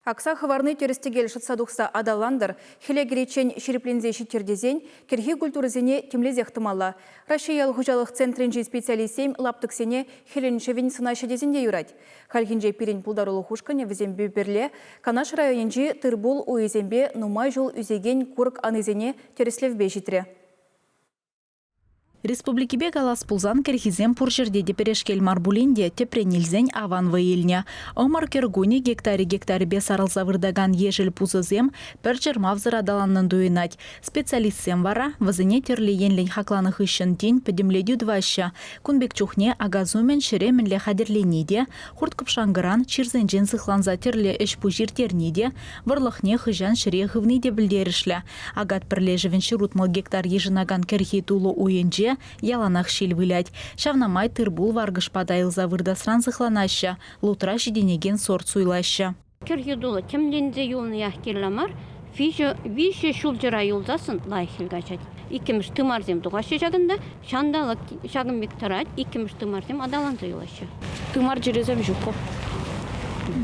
Акса хыварны терестегел шытсадухса адаландыр, хелегеречен шереплензе шиттердезен, керхи культурызене темлезе хтымалла. Рашиялы хужалық центринжи специалисем лаптыксене хеленшевен сынашедезенде юрать. Хальхинже пирен пулдарулы хушкане візембе берле, Канаш районенжи тырбул уезембе нумай жол үзеген курк анызене тереслевбе житре. Республикибе галас пулзан керхизем пуржерде деперешкел марбулинде тепренилзен аван ваилня. Омар кергуни гектари бес арылса вырдаган ежел пузызем перчер мавзыр адаланнын дуйнать. Специалистсем вара вазыне терли енлень хакланых ищен день подемледю дваща. Кунбек чухне агазумен шеременле хадерлениде, хурткапшангыран чирзенжен сыхланза терле эш пужир терниде, варлахне хыжан шире хывниде білдерішля. Агат пірлежевен ширутмал гектар ежинаган керхи тулу уенже яланах шил вылять. Шавнамай тырбул варгыш падайылза вырдасран сыхланаща, лутра жиденеген сорт суйлаща. Киргидула темленде юлны яхкелламар, вище шулжыра юлдасын лайхил гачать. Иккемиш тымарзем тугашы жагында, шандалы шагын бектарать, иккемиш тымарзем адаланза юлаща. Тымар жерезем жуко.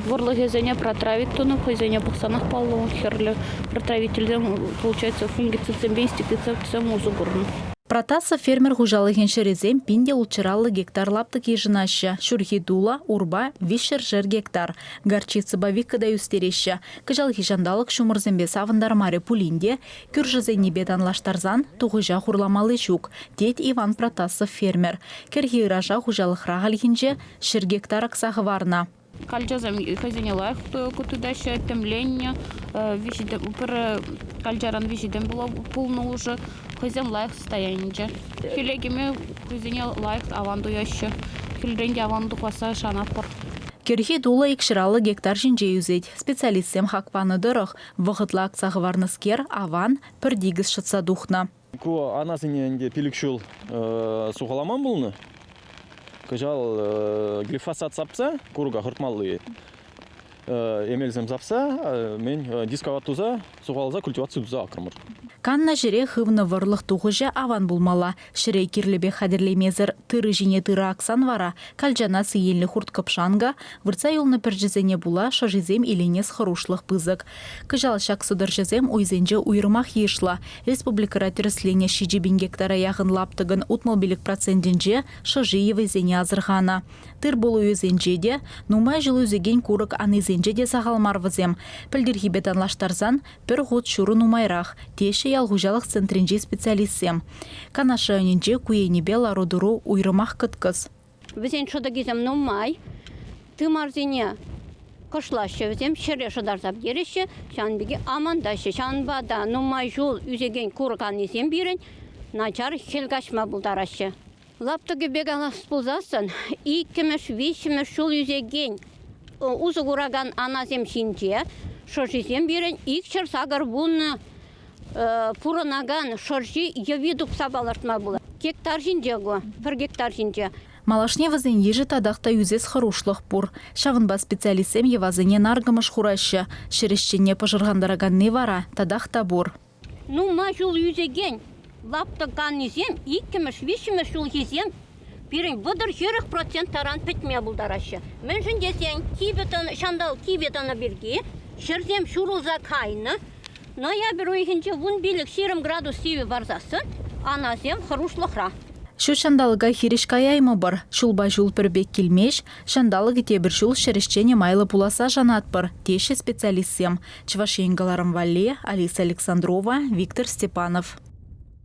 Ворлы хезене протравит тону, хезене бухсанах паллу, херле протравительден, получается, фунгицицем бейстикицем узугурну. Протаса фермер хужалыхен шерезем пинде улчыраллы гектар лаптык ежинаща. Шурхи дула, урба, вишер жер гектар. Горчицы бавик да юстереща. Кыжал хижандалык шумырзембе савындар маре пулинде. Кюржызен небедан лаштарзан, туғыжа хурламалы жук. Дед Иван Протасов фермер. Керхи ыража хужалых рағалхинже шер гектар аксағы варна. Кальджазам хозяйне лайх кутудаща темление, вишидем пер кальджаран вишидем было полно уже хозяин лайх состояние. Хилегиме хозяйне лайх аванду яще, хилренде аванду класса шанапор. Керхи дула икширалы гектар жинже юзеть. Специалистсем хакваны дырых, вғытла аксағы варныскер аван пірдигіз шытса духна. Ку анасыне пилікшул сухаламан болны. Кыжал глифосат сапса, курга хыртмаллы эмелзем сапса, мен дисковатуза, суғалза культивация туза акырмыр. Канна жире хывны варлық туғыжа аван булмала. Шире кирлебе хадерлемезір тыры жине тыры аксан вара, кальжана сыйелі хурт капшанга, вырца юлны піржізене була шажизем иленес харушлық пызык. Кыжал шак сыдыржызем уйзенже уйрымах ешла. Республикара тіріслене шижибин гектара яғын лаптығын утмалбелік процентінже шажиевы зене азырғана. Тыр болу өзенже де, нумай жыл өзеген курык анызенже де сағалмарвызем. Пілдерхи бетанлаштарзан, пір ғуд шуры нумайрақ, теші ялғужалық центринже специалистсем. Канаш районенже куенебе ларудуру уйрымах кыткыз. Візен шодагизем нумай, тымарзене кышлашы візем шере шодарзап ереше, шанбеге амандашы, шанбада нумай жол үзеген курык анызем берін, начар хелгашма бұлдарашы. Лаптығы бегалас бұлзасын, иккемеш, вишемеш шул үзеген ұзы құраған аназем шинже, шоржизем берін, икшір сағыр бұны пұрынаған шоржи евидуп сабалартма бұла. Гектар жинже ғо, бір гектар жинже. Малашне вазен ежі тадақта юзес харушлық бұр. Шағынба специалистем евазыне наргымыш хураща. Шерешчене пожырғандараған не вара, тадақта бұр. Ну, ма жыл үзеген. Лаптыған незем, иккемеш, вишемеш жыл езем, бірін бұдыр 40% таран пітме бұлдарашы. Мен жіндесен шандал кибетаны бірге, шырзем шурулза кайны, ноябрь ойхенче 15-20 градус сиві барзасын, аназем харушлықра. Шу шандалыға хиришкай аймы бар, шулба жул пірбек келмеш, шандалығы тебір жул шерешчене майлы пуласа жанат бар, теші специалистсем. Чвашенгаларым Вале, Алиса Александрова, Виктор Степанов.